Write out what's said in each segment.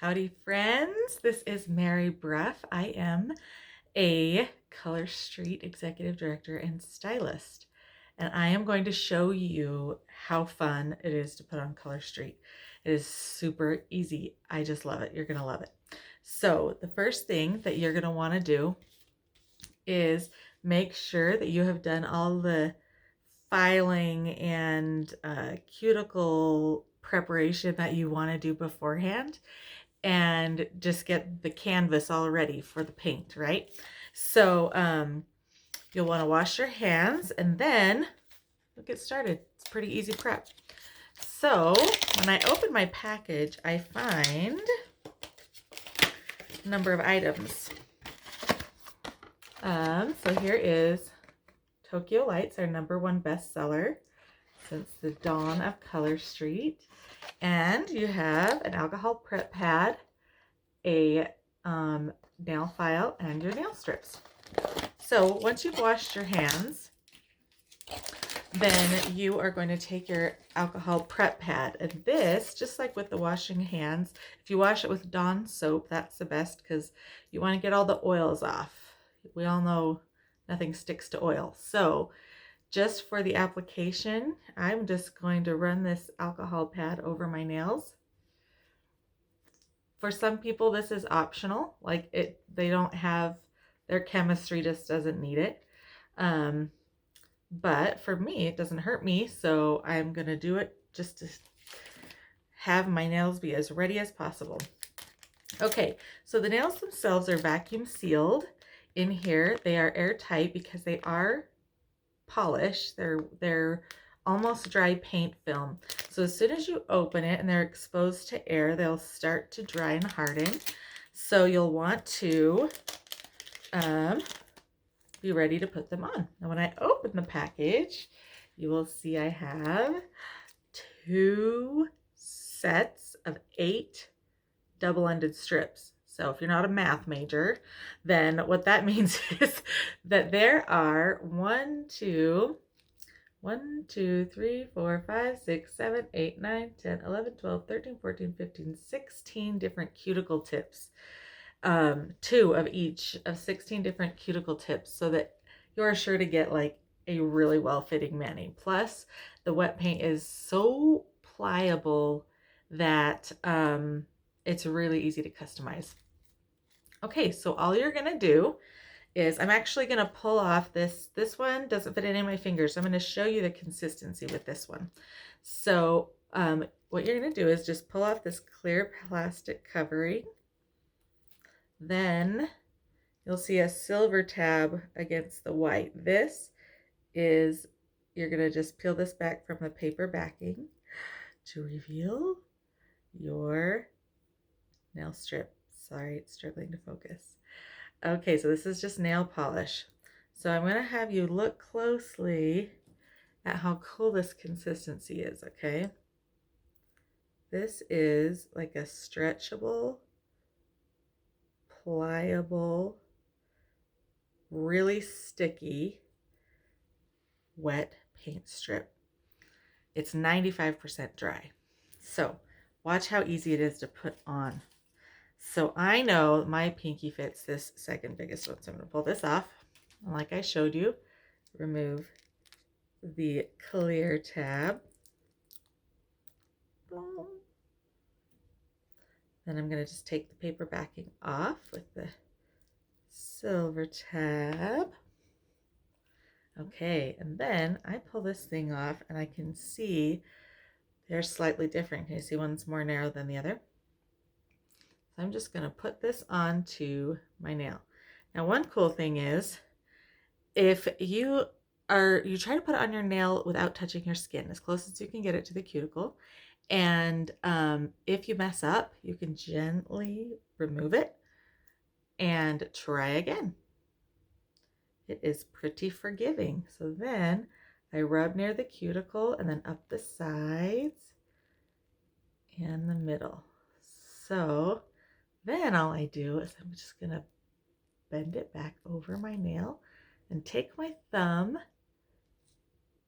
Howdy, friends. This is Mary Bruff. I am a Color Street Executive Director and Stylist, and I am going to show you how fun it is to put on Color Street. It is super easy. I just love it. You're going to love it. So the first thing that you're going to want to do is make sure that you have done all the filing and cuticle preparation that you want to do beforehand, and just get the canvas all ready for the paint, right? So you'll want to wash your hands and then we'll get started. It's pretty easy prep. So when I open my package, I find a number of items. So here is Tokyo Lights, our #1 bestseller since the dawn of Color Street. And you have an alcohol prep pad, a nail file, and your nail strips. So once you've washed your hands, then you are going to take your alcohol prep pad. And this, just like with the washing hands, if you wash it with Dawn soap, that's the best because you want to get all the oils off. We all know nothing sticks to oil. So just for the application, I'm just going to run this alcohol pad over my nails. For some people, this is optional. Like they don't have, their chemistry just doesn't need it. But for me, it doesn't hurt me. So I'm going to do it just to have my nails be as ready as possible. Okay, so the nails themselves are vacuum sealed in here. They are airtight because they are polished. They're almost dry paint film. So as soon as you open it and they're exposed to air, they'll start to dry and harden. So you'll want to be ready to put them on. Now when I open the package, you will see I have 2 sets of 8 double-ended strips. So if you're not a math major, then what that means is that there are 1, 2, 3, 4, 5, 6, 7, 8, 9, 10, 11, 12, 13, 14, 15, 16 different cuticle tips. 2 of each of 16 different cuticle tips, so that you're sure to get like a really well-fitting mani. Plus, the wet paint is so pliable that it's really easy to customize. Okay, so all you're gonna do is, I'm actually gonna pull off this one doesn't fit in any of my fingers, so I'm gonna show you the consistency with this one. So what you're gonna do is just pull off this clear plastic covering. Then you'll see a silver tab against the white. This is, you're gonna just peel this back from the paper backing to reveal your nail strip. Sorry, it's struggling to focus. Okay, so this is just nail polish. So I'm gonna have you look closely at how cool this consistency is, okay? This is like a stretchable, pliable, really sticky, wet paint strip. It's 95% dry. So watch how easy it is to put on. So I know my pinky fits this second biggest one. So I'm gonna pull this off. And like I showed you, remove the clear tab. Then I'm gonna just take the paper backing off with the silver tab. Okay, and then I pull this thing off and I can see they're slightly different. Can you see one's more narrow than the other? So I'm just gonna put this onto my nail. Now one cool thing is, if you try to put it on your nail without touching your skin, as close as you can get it to the cuticle, and if you mess up, you can gently remove it and try again. It is pretty forgiving. So then I rub near the cuticle and then up the sides and the middle. So then all I do is I'm just gonna bend it back over my nail and take my thumb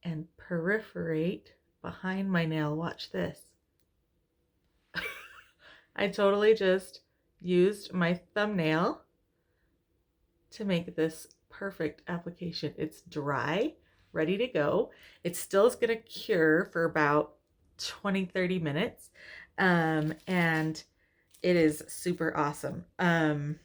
and perforate behind my nail. Watch this. I totally just used my thumbnail to make this perfect application. It's dry, ready to go. It still is going to cure for about 20-30 minutes. And it is super awesome. Then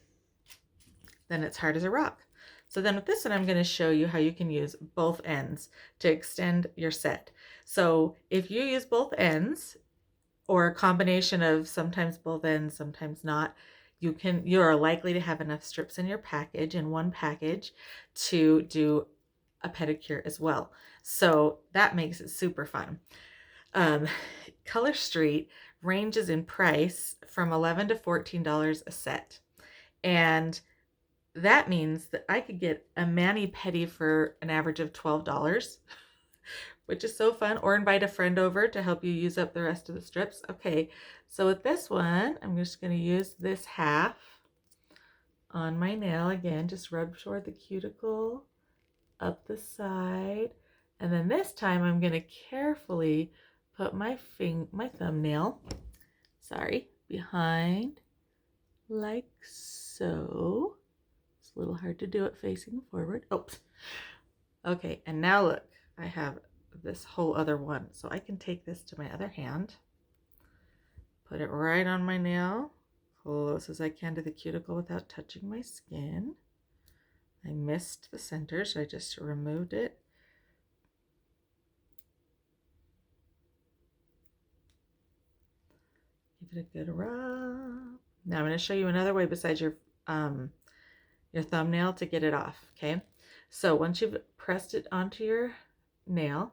it's hard as a rock. So then with this one, I'm going to show you how you can use both ends to extend your set. So if you use both ends, or a combination of sometimes both ends, sometimes not, you are likely to have enough strips in your package, in one package, to do a pedicure as well. So that makes it super fun. Color Street ranges in price from $11 to $14 a set. And that means that I could get a mani-pedi for an average of $12, which is so fun, or invite a friend over to help you use up the rest of the strips. Okay, so with this one, I'm just going to use this half on my nail. Again, just rub toward the cuticle, up the side, and then this time I'm going to carefully put my thumbnail, behind, like so. It's a little hard to do it facing forward. Oops. Okay, and now look, I have this whole other one. So I can take this to my other hand, put it right on my nail, close as I can to the cuticle without touching my skin. I missed the center, so I just removed it. Give it a good rub. Now I'm going to show you another way besides your thumbnail to get it off, okay? So once you've pressed it onto your nail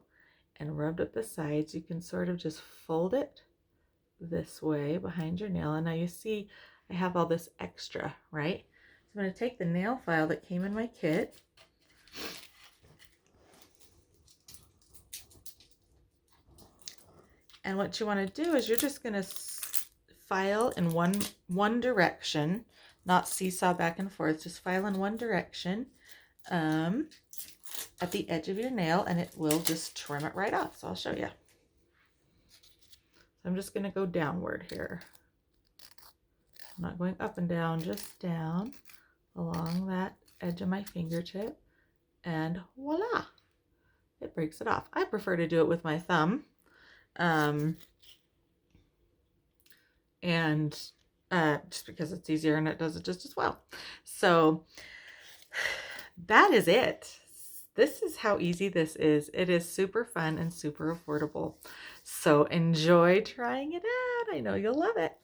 and rubbed up the sides, you can sort of just fold it this way behind your nail. And now you see I have all this extra, right? So I'm going to take the nail file that came in my kit, and what you want to do is you're just going to file in one direction, not seesaw back and forth, just file in one direction at the edge of your nail, and it will just trim it right off. So I'll show you. So I'm just going to go downward here. I'm not going up and down, just down along that edge of my fingertip, and voila, it breaks it off. I prefer to do it with my thumb, and just because it's easier and it does it just as well. So that is it. This is how easy this is. It is super fun and super affordable. So enjoy trying it out. I know you'll love it.